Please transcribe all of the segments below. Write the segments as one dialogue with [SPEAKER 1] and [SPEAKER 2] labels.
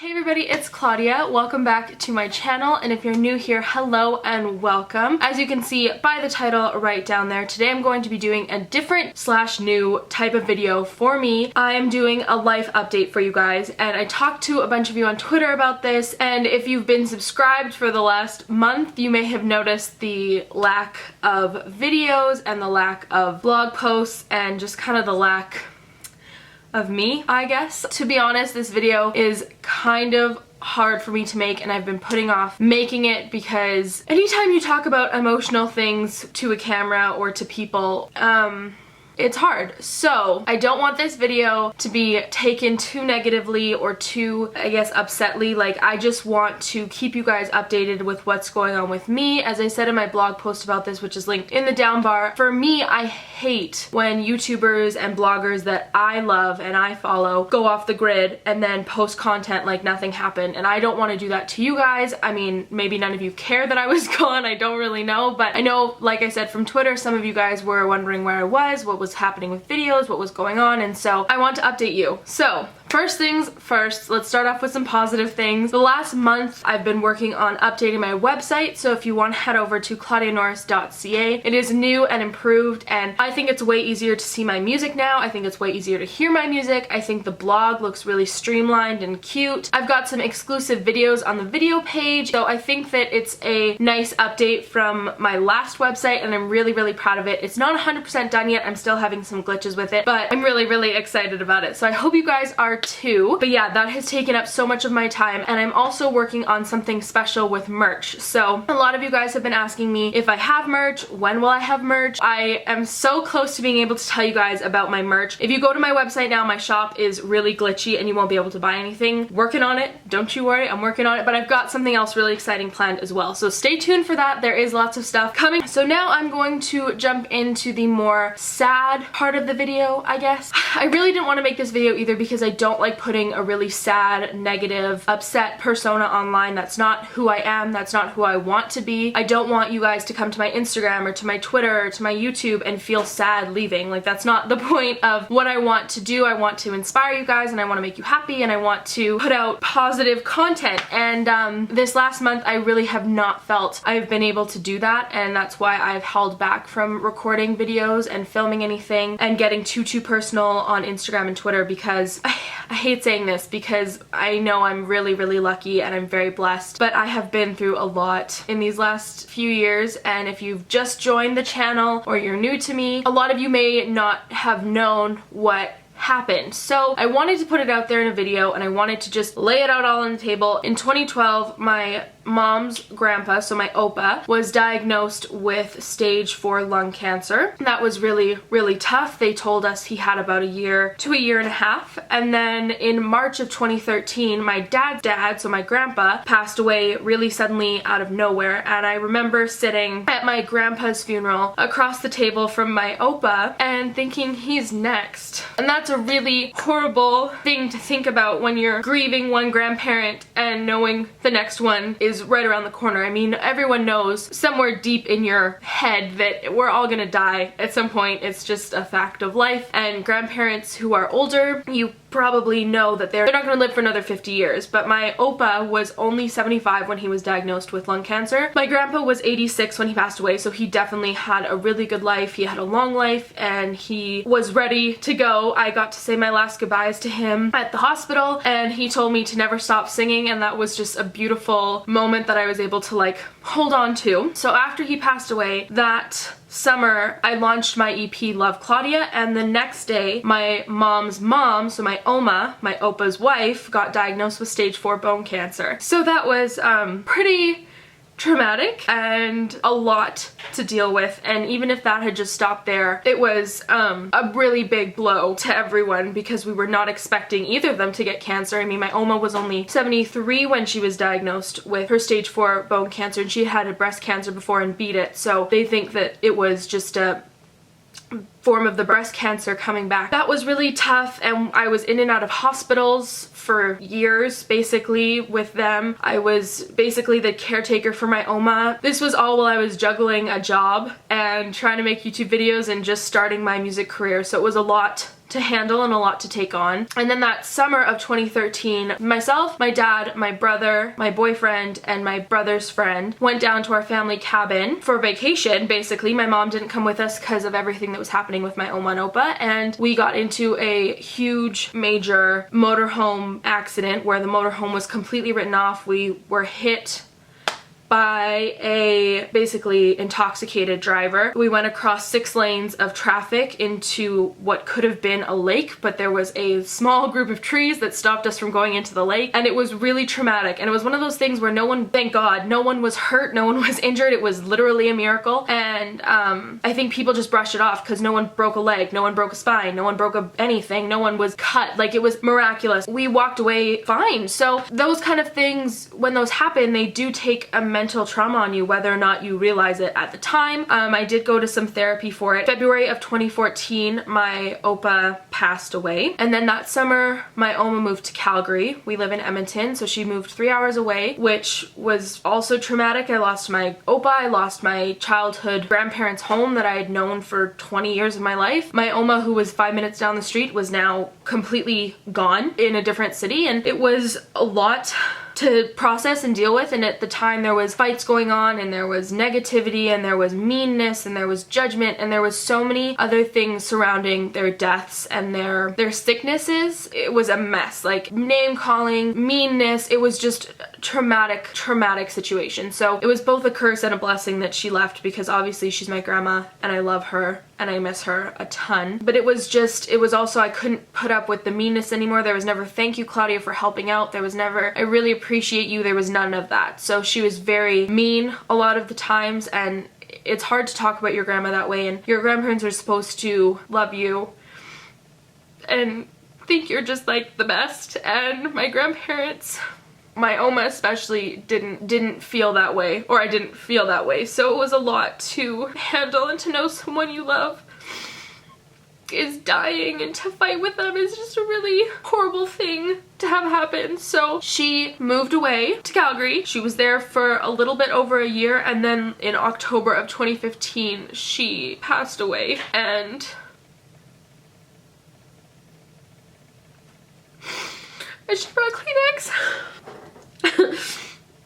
[SPEAKER 1] Hey everybody, it's Claudia. Welcome back to my channel, and if you're new here, hello and welcome. As you can see by the title right down there, today I'm going to be doing a different / new type of video for me. I am doing a life update for you guys, and I talked to a bunch of you on Twitter about this, and if you've been subscribed for the last month, you may have noticed the lack of videos and the lack of blog posts and just kind of the lack of me, I guess. To be honest, this video is kind of hard for me to make, and I've been putting off making it because anytime you talk about emotional things to a camera or to people, it's hard. So I don't want this video to be taken too negatively or too, I guess, upsetly. Like, I just want to keep you guys updated with what's going on with me. As I said in my blog post about this, which is linked in the down bar, for me, I hate when YouTubers and bloggers that I love and I follow go off the grid and then post content like nothing happened, and I don't want to do that to you guys. I mean, maybe none of you care that I was gone, I don't really know, but I know, like I said, from Twitter, some of you guys were wondering where I was, what was happening with videos, what was going on, and so I want to update you. So first things first, let's start off with some positive things. The last month I've been working on updating my website, so if you want to head over to claudianorris.ca. It is new and improved, and I think it's way easier to see my music now. I think it's way easier to hear my music. I think the blog looks really streamlined and cute. I've got some exclusive videos on the video page, so I think that it's a nice update from my last website, and I'm really proud of it. It's not 100% done yet. I'm still having some glitches with it, but I'm really excited about it, so I hope you guys are too. But yeah, that has taken up so much of my time, and I'm also working on something special with merch. So a lot of you guys have been asking me if I have merch, when will I have merch. I am so close to being able to tell you guys about my merch. If you go to my website now, my shop is really glitchy and you won't be able to buy anything. Working on it, don't you worry, I'm working on it, but I've got something else really exciting planned as well, so stay tuned for that. There is lots of stuff coming. So now I'm going to jump into the more sad part of the video, I guess. I really didn't want to make this video either because I don't like putting a really sad, negative, upset persona online. That's not who I am. That's not who I want to be. I don't want you guys to come to my Instagram or to my Twitter or to my YouTube and feel sad leaving. Like, that's not the point of what I want to do. I want to inspire you guys, and I want to make you happy, and I want to put out positive content. And this last month I really have not felt I've been able to do that, and that's why I've held back from recording videos and filming anything and getting too personal on Instagram and Twitter, because I hate saying this because I know I'm really lucky and I'm very blessed, but I have been through a lot in these last few years, and if you've just joined the channel or you're new to me, a lot of you may not have known what happened. So I wanted to put it out there in a video, and I wanted to just lay it out all on the table. In 2012, my mom's grandpa, so my Opa, was diagnosed with stage 4 lung cancer. That was really tough. They told us he had about a year to a year and a half. And then in March of 2013, my dad's dad, so my grandpa, passed away really suddenly out of nowhere. And I remember sitting at my grandpa's funeral across the table from my Opa and thinking, he's next. And that's a really horrible thing to think about when you're grieving one grandparent and knowing the next one is right around the corner. I mean, everyone knows somewhere deep in your head that we're all gonna die at some point. It's just a fact of life. And grandparents who are older, you probably know that they're not gonna live for another 50 years. But my Opa was only 75 when he was diagnosed with lung cancer. My grandpa was 86 when he passed away, so he definitely had a really good life. He had a long life, and he was ready to go. I got to say my last goodbyes to him at the hospital, and he told me to never stop singing, and that was just a beautiful moment that I was able to like hold on to. So after he passed away that summer, I launched my EP Love Claudia, and the next day my mom's mom, so my Oma, my Opa's wife, got diagnosed with stage 4 bone cancer. So that was pretty traumatic and a lot to deal with, and even if that had just stopped there, it was a really big blow to everyone because we were not expecting either of them to get cancer. I mean, my Oma was only 73 when she was diagnosed with her stage 4 bone cancer, and she had a breast cancer before and beat it, so they think that it was just a form of the breast cancer coming back. That was really tough, and I was in and out of hospitals for years basically with them. I was basically the caretaker for my Oma. This was all while I was juggling a job and trying to make YouTube videos and just starting my music career, so it was a lot to handle and a lot to take on. And then that summer of 2013, myself, my dad, my brother, my boyfriend, and my brother's friend went down to our family cabin for vacation. Basically, my mom didn't come with us because of everything that was happening with my Oma and Opa, and we got into a huge major motorhome accident where the motorhome was completely written off. We were hit by a basically intoxicated driver. We went across 6 lanes of traffic into what could have been a lake, but there was a small group of trees that stopped us from going into the lake, and it was really traumatic. And it was one of those things where no one, thank God, no one was hurt, no one was injured. It was literally a miracle. And I think people just brushed it off because no one broke a leg, no one broke a spine, no one broke anything, no one was cut. Like, it was miraculous. We walked away fine. So those kind of things, when those happen, they do take a mental trauma on you, whether or not you realize it at the time. I did go to some therapy for it. February of 2014, my Opa passed away. And then that summer, my Oma moved to Calgary. We live in Edmonton, so she moved 3 hours away, which was also traumatic. I lost my Opa, I lost my childhood grandparents' home that I had known for 20 years of my life. My Oma, who was 5 minutes down the street, was now completely gone in a different city, and it was a lot to process and deal with. And at the time there was fights going on, and there was negativity, and there was meanness, and there was judgment, and there was so many other things surrounding their deaths and their sicknesses. It was a mess, like name calling, meanness. It was just traumatic situation. So it was both a curse and a blessing that she left, because obviously she's my grandma and I love her and I miss her a ton. But it was also, I couldn't put up with the meanness anymore. There was never thank you, Claudia, for helping out. There was never I really appreciate you. There was none of that. So she was very mean a lot of the times, and it's hard to talk about your grandma that way, and your grandparents are supposed to love you and think you're just like the best. And my grandparents, my Oma especially, didn't feel that way, or I didn't feel that way. So it was a lot to handle, and to know someone you love is dying and to fight with them is just a really horrible thing to have happen. So she moved away to Calgary. She was there for a little bit over a year, and then in October of 2015 she passed away. And I should brought Kleenex.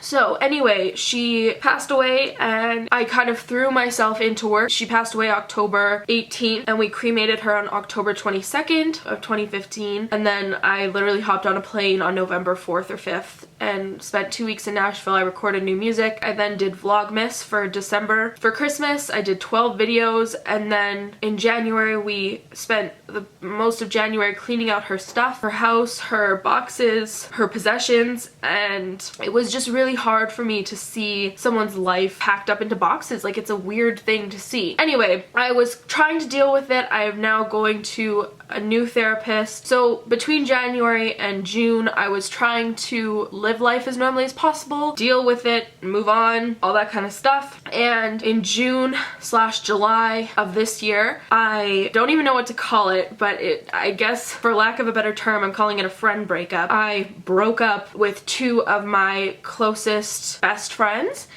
[SPEAKER 1] So anyway, she passed away, and I kind of threw myself into work. She passed away October 18th, and we cremated her on October 22nd of 2015. And then I literally hopped on a plane on November 4th or 5th and spent 2 weeks in Nashville. I recorded new music. I then did Vlogmas for December. For Christmas, I did 12 videos, and then in January, we spent the most of January cleaning out her stuff, her house, her boxes, her possessions, and it was just really hard for me to see someone's life packed up into boxes. Like, it's a weird thing to see. Anyway, I was trying to deal with it. I am now going to a new therapist. So between January and June, I was trying to live life as normally as possible, deal with it, move on, all that kind of stuff. And in June/July of this year, I don't even know what to call it, but I guess for lack of a better term, I'm calling it a friend breakup. I broke up with 2 of my closest best friends,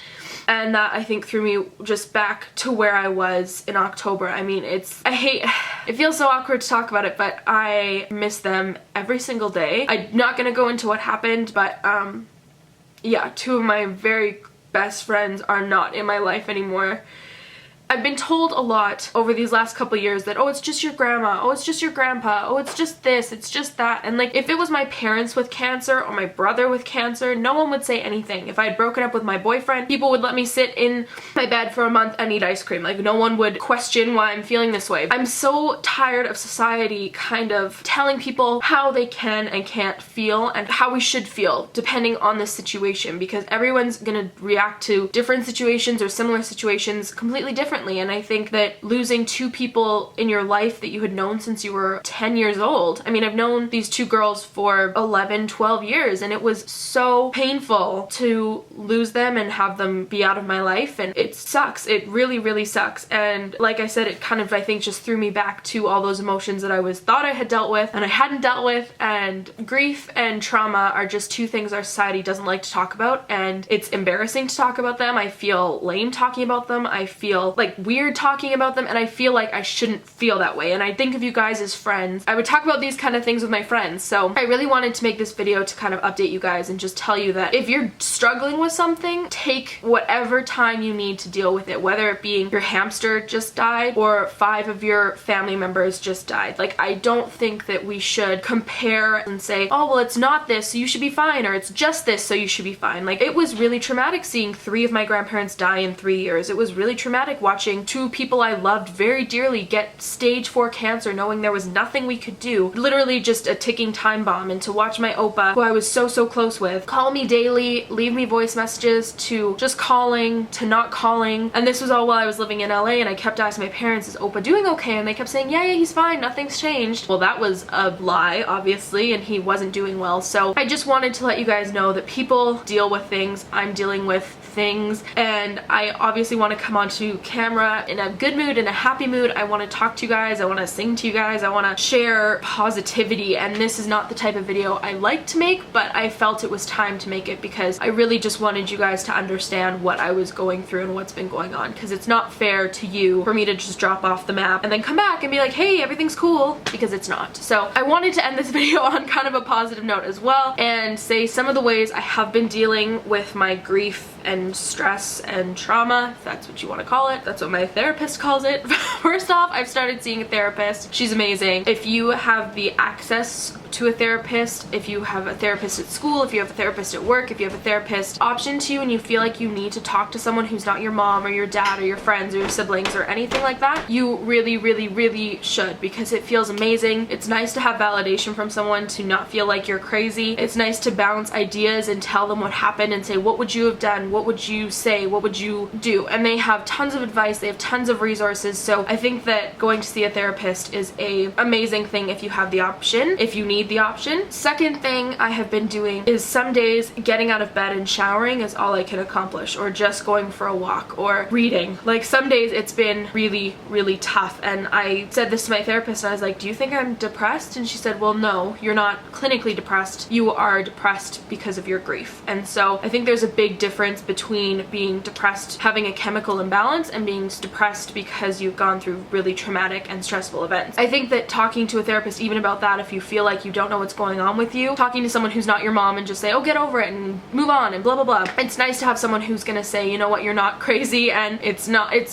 [SPEAKER 1] and that, I think, threw me just back to where I was in October. I mean, it feels so awkward to talk about it, but I miss them every single day. I'm not gonna go into what happened, but yeah, 2 of my very best friends are not in my life anymore. I've been told a lot over these last couple years that, oh, it's just your grandma, oh, it's just your grandpa, oh, it's just this, it's just that. And like, if it was my parents with cancer or my brother with cancer, no one would say anything. If I had broken up with my boyfriend, people would let me sit in my bed for a month and eat ice cream. Like, no one would question why I'm feeling this way. I'm so tired of society kind of telling people how they can and can't feel and how we should feel depending on the situation, because everyone's gonna react to different situations or similar situations completely differently. And I think that losing 2 people in your life that you had known since you were 10 years old. I mean, I've known these 2 girls for 11, 12 years, and it was so painful to lose them and have them be out of my life, and it sucks. It really, really sucks. And like I said, it kind of, I think, just threw me back to all those emotions that I thought I had dealt with and I hadn't dealt with. And grief and trauma are just 2 things our society doesn't like to talk about, and it's embarrassing to talk about them. I feel lame talking about them. I feel like like weird talking about them, and I feel like I shouldn't feel that way. And I think of you guys as friends. I would talk about these kind of things with my friends. So I really wanted to make this video to kind of update you guys and just tell you that if you're struggling with something, take whatever time you need to deal with it, whether it being your hamster just died or 5 of your family members just died. Like, I don't think that we should compare and say, oh, well, it's not this, so you should be fine, or it's just this, so you should be fine. Like, it was really traumatic seeing 3 of my grandparents die in 3 years. It was really traumatic watching 2 people I loved very dearly get stage 4 cancer, knowing there was nothing we could do. Literally just a ticking time bomb. And to watch my Opa, who I was so close with, call me daily, leave me voice messages, to just calling, to not calling. And this was all while I was living in LA, and I kept asking my parents, is Opa doing okay? And they kept saying, yeah, he's fine, nothing's changed. Well, that was a lie, obviously, and he wasn't doing well. So I just wanted to let you guys know that people deal with things. I'm dealing with things, and I obviously want to come onto camera in a good mood, in a happy mood. I want to talk to you guys, I want to sing to you guys, I want to share positivity, and this is not the type of video I like to make, but I felt it was time to make it because I really just wanted you guys to understand what I was going through and what's been going on, because it's not fair to you for me to just drop off the map and then come back and be like, hey, everything's cool, because it's not. So I wanted to end this video on kind of a positive note as well, and say some of the ways I have been dealing with my grief and stress and trauma, if that's what you want to call it. That's what my therapist calls it. First off, I've started seeing a therapist. She's amazing. If you have the access to a therapist, if you have a therapist at school, if you have a therapist at work, if you have a therapist option to you and you feel like you need to talk to someone who's not your mom or your dad or your friends or your siblings or anything like that, you really should, because it feels amazing. It's nice to have validation from someone, to not feel like you're crazy. It's nice to bounce ideas and tell them what happened and say, what would you have done? What would you say? What would you do? And they have tons of advice, they have tons of resources. So I think that going to see a therapist is a amazing thing if you have the option, if you need the option. Second thing I have been doing is some days getting out of bed and showering is all I can accomplish, or just going for a walk or reading. Like, some days it's been really tough, and I said this to my therapist and I was like, do you think I'm depressed? And she said, well, no, you're not clinically depressed, you are depressed because of your grief. And so I think there's a big difference between being depressed, having a chemical imbalance, and being depressed because you've gone through really traumatic and stressful events. I think that talking to a therapist, even about that, if you feel like you don't know what's going on with you, talking to someone who's not your mom and just say, oh, get over it and move on and blah blah blah. It's nice to have someone who's gonna say, you know what, you're not crazy and it's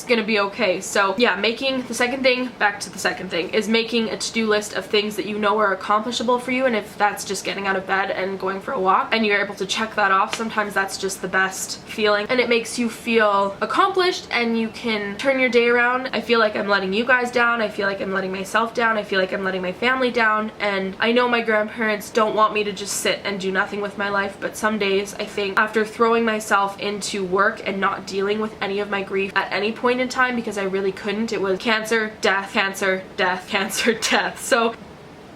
[SPEAKER 1] gonna be okay. So yeah, making the second thing, back to the second thing, is making a to-do list of things that you know are accomplishable for you. And if that's just getting out of bed and going for a walk and you're able to check that off, sometimes that's just the best feeling, and it makes you feel accomplished and you can turn your day around. I feel like I'm letting you guys down, I feel like I'm letting myself down, I feel like I'm letting my family down, and I know my grandparents don't want me to just sit and do nothing with my life, but some days I think after throwing myself into work and not dealing with any of my grief at any point in time, because I really couldn't, it was cancer, death, cancer, death, cancer, death. So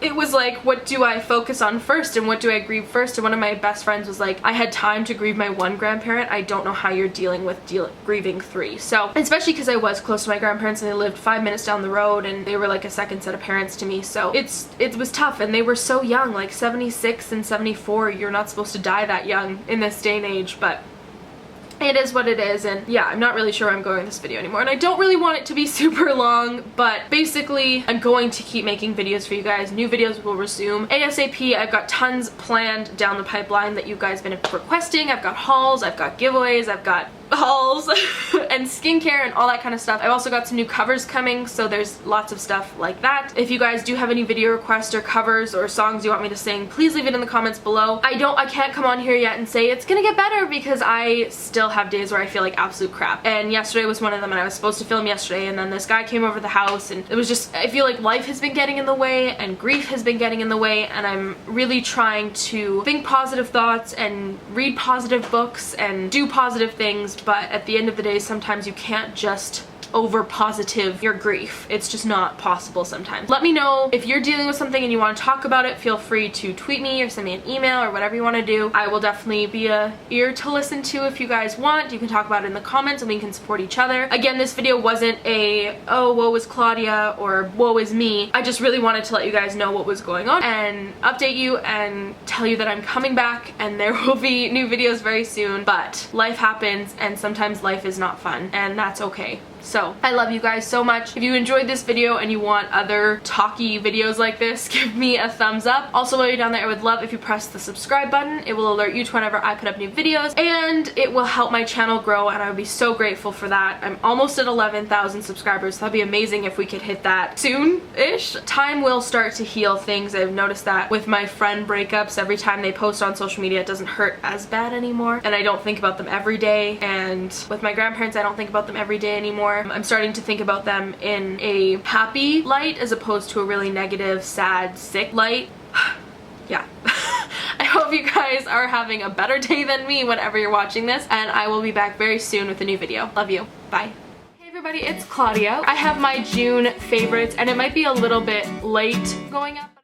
[SPEAKER 1] it was like, what do I focus on first and what do I grieve first? And one of my best friends was like, I had time to grieve my 1 grandparent, I don't know how you're dealing with grieving 3. So, especially because I was close to my grandparents and they lived 5 minutes down the road and they were like a second set of parents to me. So it was tough, and they were so young, like 76 and 74. You're not supposed to die that young in this day and age, but it is what it is. And yeah, I'm not really sure where I'm going with this video anymore, and I don't really want it to be super long, but basically I'm going to keep making videos for you guys. New videos will resume ASAP. I've got tons planned down the pipeline that you guys have been requesting. I've got hauls, I've got giveaways, I've got hauls and skincare and all that kind of stuff. I've also got some new covers coming, so there's lots of stuff like that. If you guys do have any video requests or covers or songs you want me to sing, please leave it in the comments below. I can't come on here yet and say it's gonna get better, because I still have days where I feel like absolute crap, and yesterday was one of them, and I was supposed to film yesterday, and then this guy came over the house, and it was just, I feel like life has been getting in the way and grief has been getting in the way, and I'm really trying to think positive thoughts and read positive books and do positive things. But at the end of the day, sometimes you can't just over positive your grief. It's just not possible sometimes. Let me know if you're dealing with something and you want to talk about it. Feel free to tweet me or send me an email or whatever you want to do. I will definitely be a ear to listen to if you guys want. You can talk about it in the comments and we can support each other. Again, this video wasn't a, oh, woe is Claudia or woe is me. I just really wanted to let you guys know what was going on and update you and tell you that I'm coming back and there will be new videos very soon. But life happens and sometimes life is not fun, and that's okay. So I love you guys so much. If you enjoyed this video and you want other talky videos like this, give me a thumbs up. Also, while you're down there, I would love if you press the subscribe button. It will alert you to whenever I put up new videos, and it will help my channel grow, and I would be so grateful for that. I'm almost at 11,000 subscribers, so that'd be amazing if we could hit that soon-ish. Time will start to heal things. I've noticed that with my friend breakups, every time they post on social media, it doesn't hurt as bad anymore, and I don't think about them every day. And with my grandparents, I don't think about them every day anymore. I'm starting to think about them in a happy light as opposed to a really negative, sad, sick light. Yeah. I hope you guys are having a better day than me whenever you're watching this, and I will be back very soon with a new video. Love you. Bye. Hey everybody, it's Claudia. I have my June favorites, and it might be a little bit late going up.